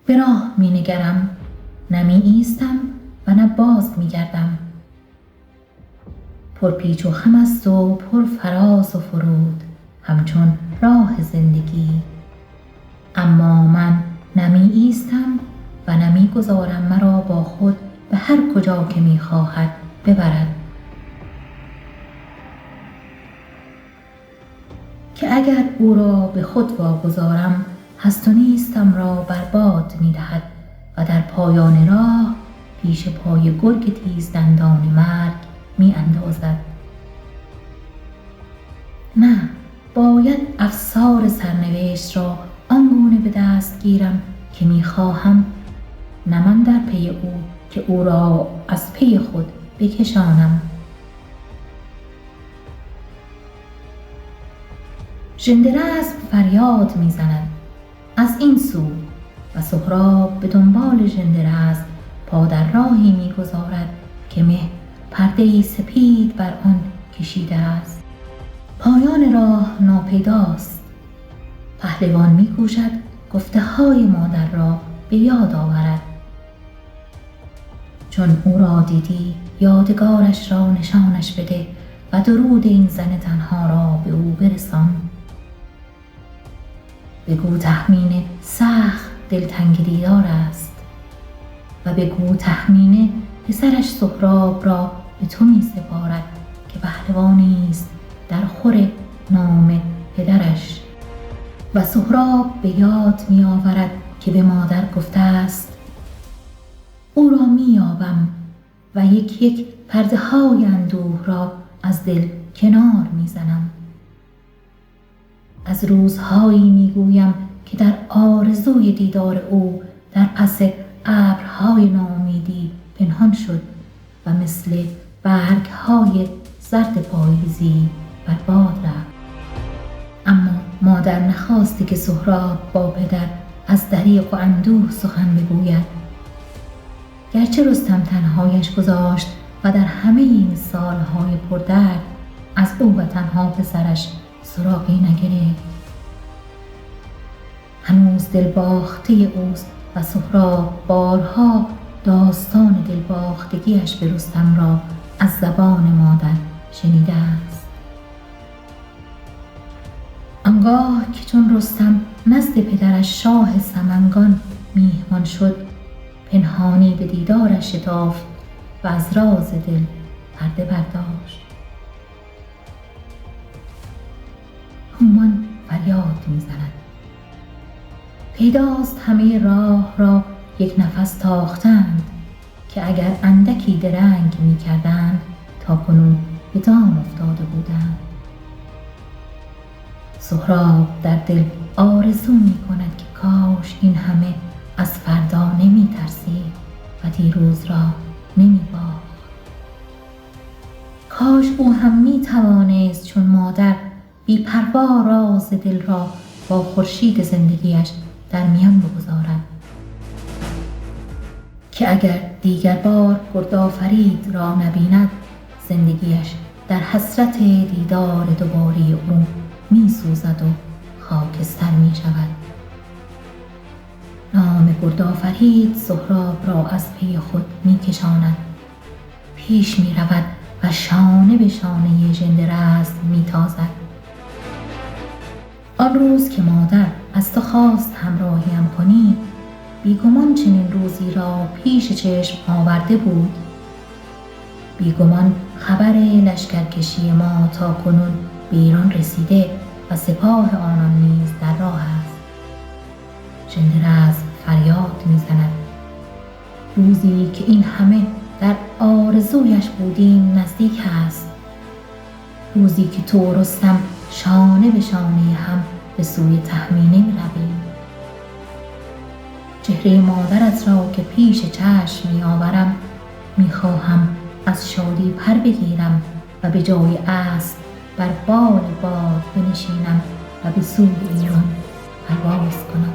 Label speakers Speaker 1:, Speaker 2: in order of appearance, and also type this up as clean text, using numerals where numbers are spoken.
Speaker 1: به راه می نگرم، نه می ایستم و نه باز می گردم. پر پیچ و خم است و پر فراز و فرود، همچون راه زندگی. اما من نه می ایستم و نه می گذارم مرا با خود به هر کجا که می خواهد ببرد. که اگر او را به خود واگذارم، هست و نیستم را برباد می دهد و در پایان راه پیش پای گرگ تیز دندان مرگ می اندازد. نه، باید افسار سرنوشت را آنگونه به دست گیرم که می خواهم، نه من در پی او که او را از پی خود بکشانم. ژنده-رزم فریاد می زند از این سو و سهراب به دنبال ژنده-رزم پا در راهی می گذارد که مه پرده‌ای سپید بر آن کشیده است. پایان راه ناپیداست. پهلوان می کوشد گفته های مادر را به یاد آورد. چون او را دیدی یادگارش را نشانش بده و درود این زن تنها را به او برسان. بگو تهمینه سخت دلتنگ دیدار است و بگو تهمینه پسرش سهراب را به تو می سپارد که پهلوانی است در خور نام پدرش. و سهراب به یاد می آورد که به مادر گفته است او را می یابم و یک یک پرده های اندوه را از دل کنار می زنم. از روزهایی می گویم که در آرزوی دیدار او در پس ابرهای ناامیدی پنهان شد و مثل برگ‌های زرد پاییزی بر باد رفت. اما مادر نخواسته که سهراب با پدر از دریغ و اندوه سخن بگوید. گرچه رستم تنهایش گذاشت و در همه این سالهای پردرد از او و تنها پسرش سراغی نگرفت. هنوز دلباخته اوست و سهراب بارها داستان دلباختگیش به رستم را از زبان مادر شنیده است. آنگاه که چون رستم نزد پدرش شاه سمنگان میهمان شد، پنهانی به دیدارش شتافت و از راز دل پرده برداشت. هومان فریاد میزند. پیداست همه راه را یک نفس تاختند که اگر اندکی درنگ می کردند تا کنون به دام افتاده بودند. سهراب در دل آرزو می کند که کاش این همه از فردا نمی ترسید و دیروز را نمی باخت. کاش او هم می توانست چون مادر بی پروا راز دل را با خورشید زندگیش در میان بگذارد که اگر دیگر بار گردآفرید را نبیند، زندگیش در حسرت دیدار دوباره او می سوزد و خاکستر می شود. نام گردآفرید سهراب را از پی خود می کشاند. پیش می رود و شانه به شانه ژنده-رزم می تازد. آن روز که مادر از تو خواست همراهیم کنی، بیگمان چنین روزی را پیش چشم آورده بود. بیگمان خبر لشکرکشی ما تا کنون به ایران رسیده و سپاه آنان نیز در راه است. ژنده-رزم فریاد میزند. روزی که این همه در آرزویش بودیم نزدیک است. روزی که تو و رستم شانه به شانه هم به سوی تهمینه می رویم. چهره مادرت را که پیش چشم می آورم، می خواهم از شادی پر بگیرم و به جای اسب بر بال باد بنشینم و به سوی ایران پرواز کنم.